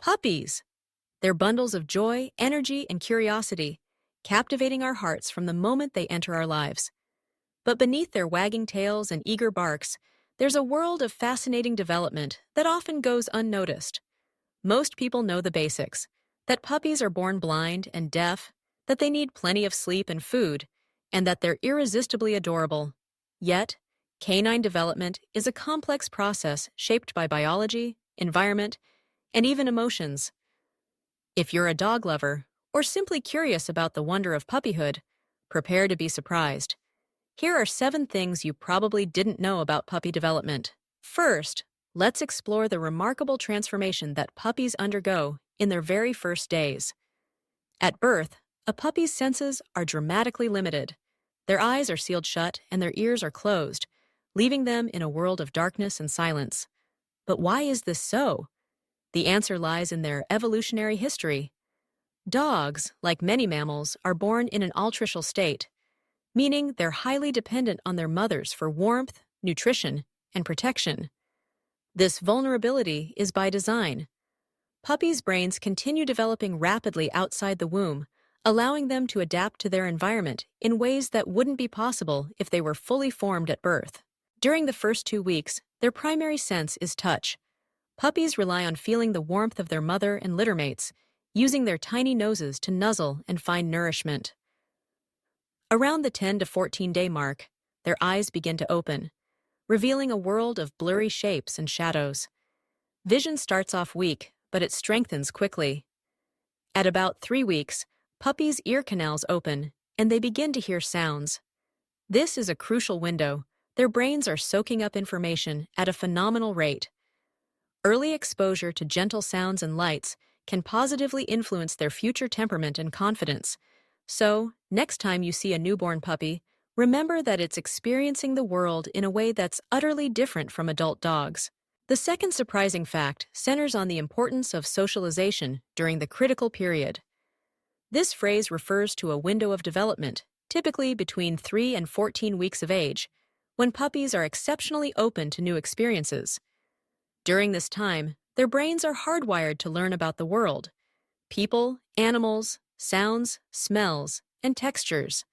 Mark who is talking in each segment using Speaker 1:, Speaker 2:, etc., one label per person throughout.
Speaker 1: Puppies! They're bundles of joy, energy, and curiosity, captivating our hearts from the moment they enter our lives. But beneath their wagging tails and eager barks, there's a world of fascinating development that often goes unnoticed. Most people know the basics, that puppies are born blind and deaf, that they need plenty of sleep and food, and that they're irresistibly adorable. Yet, canine development is a complex process shaped by biology, environment, and even emotions. If you're a dog lover, or simply curious about the wonder of puppyhood, prepare to be surprised. Here are 7 things you probably didn't know about puppy development. First, let's explore the remarkable transformation that puppies undergo in their very first days. At birth, a puppy's senses are dramatically limited. Their eyes are sealed shut and their ears are closed, leaving them in a world of darkness and silence. But why is this so? The answer lies in their evolutionary history. Dogs, like many mammals, are born in an altricial state, meaning they're highly dependent on their mothers for warmth, nutrition, and protection. This vulnerability is by design. Puppies' brains continue developing rapidly outside the womb, allowing them to adapt to their environment in ways that wouldn't be possible if they were fully formed at birth. During the first 2 weeks, their primary sense is touch. Puppies rely on feeling the warmth of their mother and littermates, using their tiny noses to nuzzle and find nourishment. Around the 10 to 14-day mark, their eyes begin to open, revealing a world of blurry shapes and shadows. Vision starts off weak, but it strengthens quickly. At about 3 weeks, puppies' ear canals open, and they begin to hear sounds. This is a crucial window. Their brains are soaking up information at a phenomenal rate. Early exposure to gentle sounds and lights can positively influence their future temperament and confidence. So, next time you see a newborn puppy, remember that it's experiencing the world in a way that's utterly different from adult dogs. The second surprising fact centers on the importance of socialization during the critical period. This phrase refers to a window of development, typically between 3 and 14 weeks of age, when puppies are exceptionally open to new experiences. During this time, their brains are hardwired to learn about the world, people, animals, sounds, smells, and textures.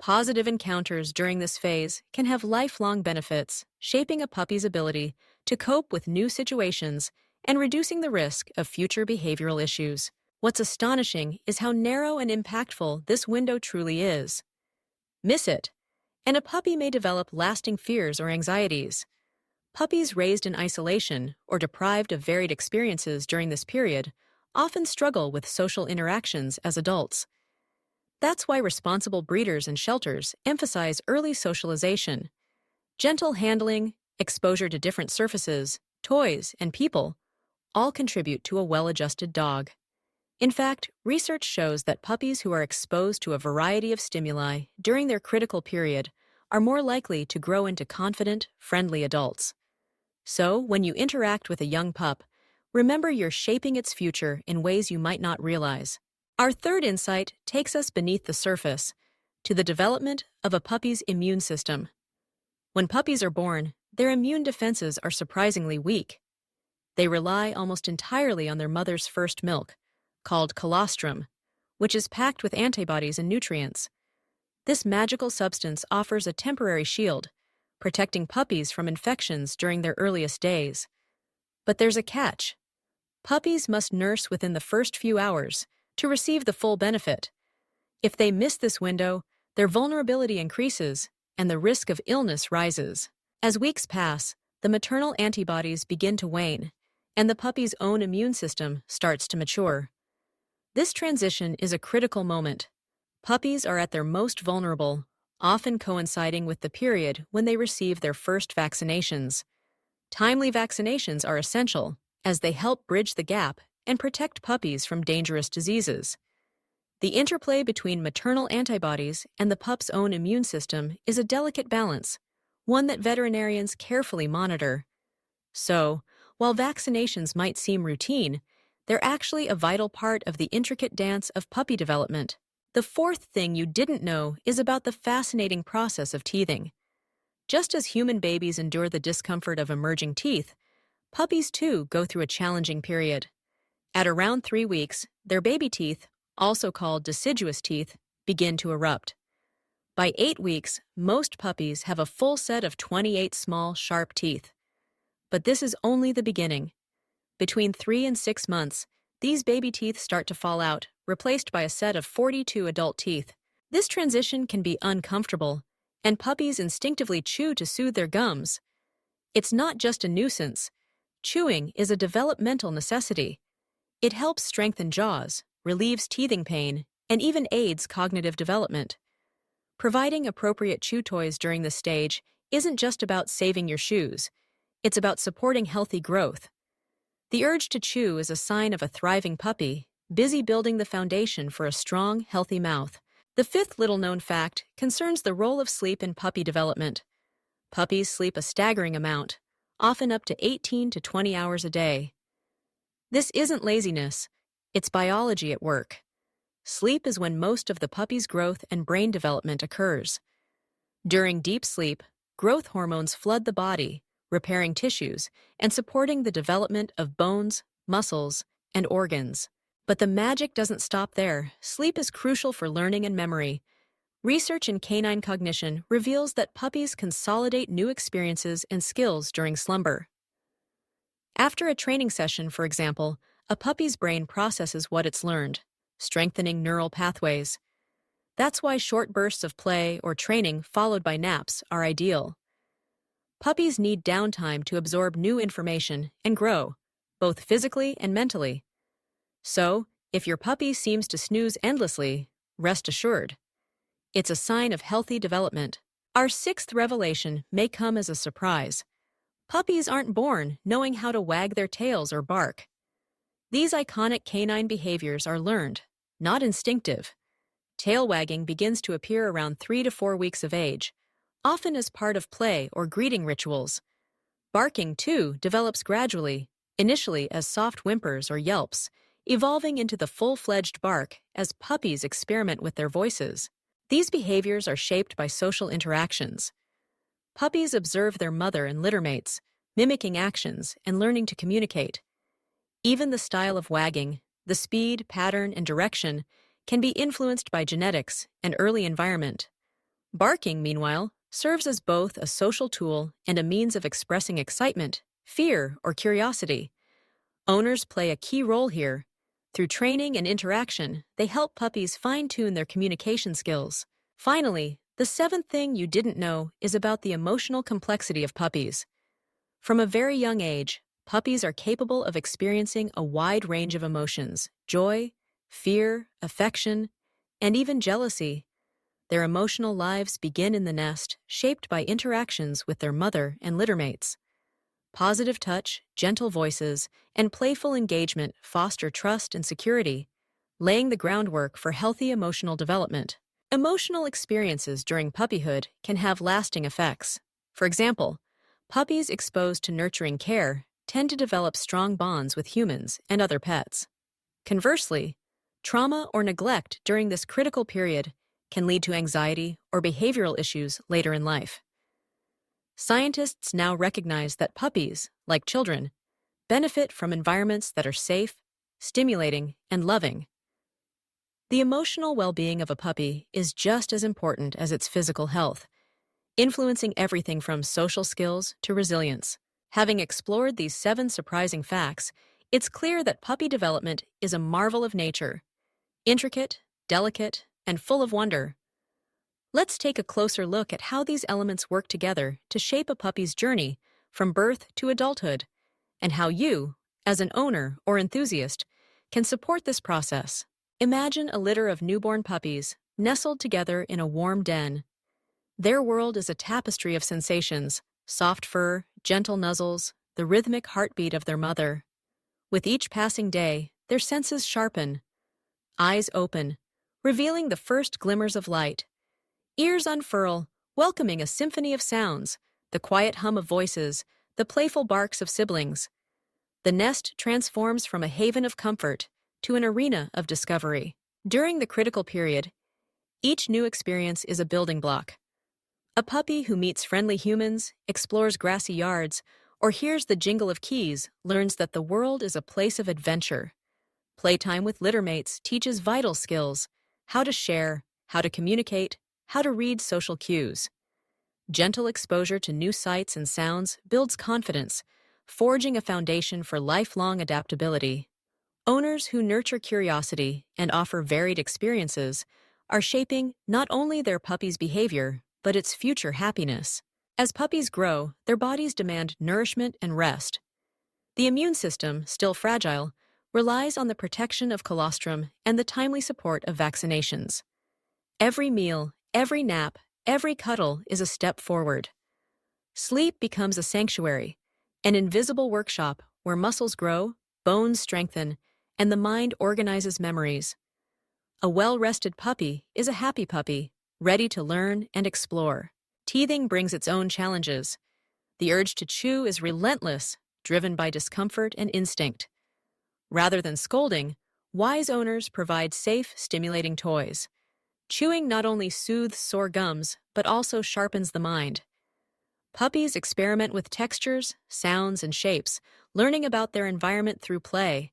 Speaker 1: Positive encounters during this phase can have lifelong benefits, shaping a puppy's ability to cope with new situations and reducing the risk of future behavioral issues. What's astonishing is how narrow and impactful this window truly is. Miss it, and a puppy may develop lasting fears or anxieties. Puppies raised in isolation or deprived of varied experiences during this period often struggle with social interactions as adults. That's why responsible breeders and shelters emphasize early socialization. Gentle handling, exposure to different surfaces, toys, and people all contribute to a well-adjusted dog. In fact, research shows that puppies who are exposed to a variety of stimuli during their critical period are more likely to grow into confident, friendly adults. So, when you interact with a young pup, remember you're shaping its future in ways you might not realize. Our third insight takes us beneath the surface, to the development of a puppy's immune system. When puppies are born, their immune defenses are surprisingly weak. They rely almost entirely on their mother's first milk, called colostrum, which is packed with antibodies and nutrients. This magical substance offers a temporary shield, protecting puppies from infections during their earliest days. But there's a catch. Puppies must nurse within the first few hours to receive the full benefit. If they miss this window, their vulnerability increases and the risk of illness rises. As weeks pass, the maternal antibodies begin to wane, and the puppy's own immune system starts to mature. This transition is a critical moment. Puppies are at their most vulnerable, often coinciding with the period when they receive their first vaccinations. Timely vaccinations are essential, as they help bridge the gap and protect puppies from dangerous diseases. The interplay between maternal antibodies and the pup's own immune system is a delicate balance, one that veterinarians carefully monitor. So, while vaccinations might seem routine, they're actually a vital part of the intricate dance of puppy development. The fourth thing you didn't know is about the fascinating process of teething. Just as human babies endure the discomfort of emerging teeth, puppies too go through a challenging period. At around 3 weeks, their baby teeth, also called deciduous teeth, begin to erupt. By 8 weeks, most puppies have a full set of 28 small, sharp teeth. But this is only the beginning. Between 3 and 6 months, these baby teeth start to fall out, replaced by a set of 42 adult teeth. This transition can be uncomfortable, and puppies instinctively chew to soothe their gums. It's not just a nuisance. Chewing is a developmental necessity. It helps strengthen jaws, relieves teething pain, and even aids cognitive development. Providing appropriate chew toys during this stage isn't just about saving your shoes. It's about supporting healthy growth. The urge to chew is a sign of a thriving puppy, busy building the foundation for a strong, healthy mouth. The fifth little-known fact concerns the role of sleep in puppy development. Puppies sleep a staggering amount, often up to 18 to 20 hours a day. This isn't laziness, it's biology at work. Sleep is when most of the puppy's growth and brain development occurs. During deep sleep, growth hormones flood the body, repairing tissues and supporting the development of bones, muscles, and organs. But the magic doesn't stop there. Sleep is crucial for learning and memory. Research in canine cognition reveals that puppies consolidate new experiences and skills during slumber. After a training session, for example, a puppy's brain processes what it's learned, strengthening neural pathways. That's why short bursts of play or training followed by naps are ideal. Puppies need downtime to absorb new information and grow, both physically and mentally. So, if your puppy seems to snooze endlessly, rest assured. It's a sign of healthy development. Our sixth revelation may come as a surprise. Puppies aren't born knowing how to wag their tails or bark. These iconic canine behaviors are learned, not instinctive. Tail wagging begins to appear around 3 to 4 weeks of age, often as part of play or greeting rituals. Barking, too, develops gradually, initially as soft whimpers or yelps, evolving into the full-fledged bark as puppies experiment with their voices. These behaviors are shaped by social interactions. Puppies observe their mother and littermates, mimicking actions and learning to communicate. Even the style of wagging, the speed, pattern, and direction can be influenced by genetics and early environment. Barking, meanwhile, serves as both a social tool and a means of expressing excitement, fear, or curiosity. Owners play a key role here. Through training and interaction, they help puppies fine-tune their communication skills. Finally, the seventh thing you didn't know is about the emotional complexity of puppies. From a very young age, puppies are capable of experiencing a wide range of emotions: joy, fear, affection, and even jealousy. Their emotional lives begin in the nest, shaped by interactions with their mother and littermates. Positive touch, gentle voices, and playful engagement foster trust and security, laying the groundwork for healthy emotional development. Emotional experiences during puppyhood can have lasting effects. For example, puppies exposed to nurturing care tend to develop strong bonds with humans and other pets. Conversely, trauma or neglect during this critical period can lead to anxiety or behavioral issues later in life. Scientists now recognize that puppies, like children, benefit from environments that are safe, stimulating, and loving. The emotional well-being of a puppy is just as important as its physical health, influencing everything from social skills to resilience. Having explored these 7 surprising facts, it's clear that puppy development is a marvel of nature, intricate, delicate, and full of wonder. Let's take a closer look at how these elements work together to shape a puppy's journey from birth to adulthood, and how you, as an owner or enthusiast, can support this process. Imagine a litter of newborn puppies nestled together in a warm den. Their world is a tapestry of sensations: soft fur, gentle nuzzles, the rhythmic heartbeat of their mother. With each passing day, their senses sharpen, eyes open, revealing the first glimmers of light. Ears unfurl, welcoming a symphony of sounds, the quiet hum of voices, the playful barks of siblings. The nest transforms from a haven of comfort to an arena of discovery. During the critical period, each new experience is a building block. A puppy who meets friendly humans, explores grassy yards, or hears the jingle of keys learns that the world is a place of adventure. Playtime with littermates teaches vital skills: how to share, how to communicate, how to read social cues. Gentle exposure to new sights and sounds builds confidence, forging a foundation for lifelong adaptability. Owners who nurture curiosity and offer varied experiences are shaping not only their puppy's behavior, but its future happiness. As puppies grow, their bodies demand nourishment and rest. The immune system, still fragile, relies on the protection of colostrum and the timely support of vaccinations. Every meal, every nap, every cuddle is a step forward. Sleep becomes a sanctuary, an invisible workshop where muscles grow, bones strengthen, and the mind organizes memories. A well-rested puppy is a happy puppy, ready to learn and explore. Teething brings its own challenges. The urge to chew is relentless, driven by discomfort and instinct. Rather than scolding, wise owners provide safe, stimulating toys. Chewing not only soothes sore gums, but also sharpens the mind. Puppies experiment with textures, sounds, and shapes, learning about their environment through play.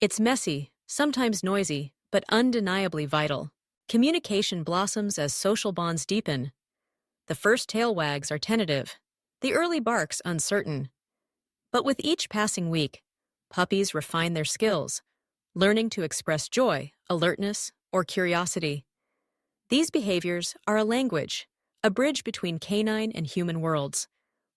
Speaker 1: It's messy, sometimes noisy, but undeniably vital. Communication blossoms as social bonds deepen. The first tail wags are tentative, the early barks uncertain. But with each passing week, puppies refine their skills, learning to express joy, alertness, or curiosity. These behaviors are a language, a bridge between canine and human worlds.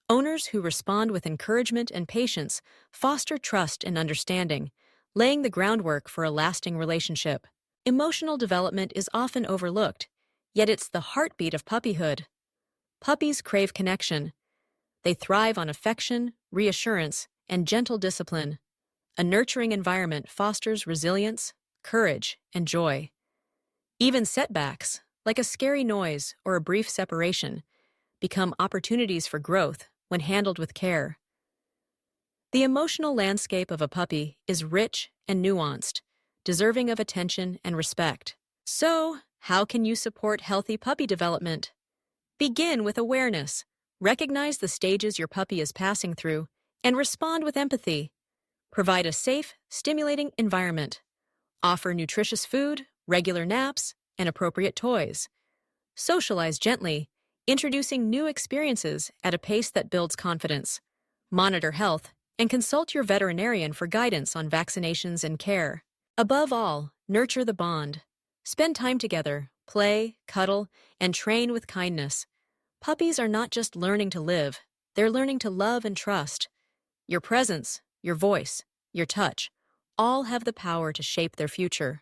Speaker 1: Owners who respond with encouragement and patience foster trust and understanding, laying the groundwork for a lasting relationship. Emotional development is often overlooked, yet it's the heartbeat of puppyhood. Puppies crave connection. They thrive on affection, reassurance, and gentle discipline. A nurturing environment fosters resilience, courage, and joy. Even setbacks, like a scary noise or a brief separation, become opportunities for growth when handled with care. The emotional landscape of a puppy is rich and nuanced, deserving of attention and respect. So, how can you support healthy puppy development? Begin with awareness. Recognize the stages your puppy is passing through and respond with empathy. Provide a safe, stimulating environment. Offer nutritious food, regular naps, and appropriate toys. Socialize gently, introducing new experiences at a pace that builds confidence. Monitor health and consult your veterinarian for guidance on vaccinations and care. Above all, nurture the bond. Spend time together, play, cuddle, and train with kindness. Puppies are not just learning to live, they're learning to love and trust. Your presence, your voice, your touch, all have the power to shape their future.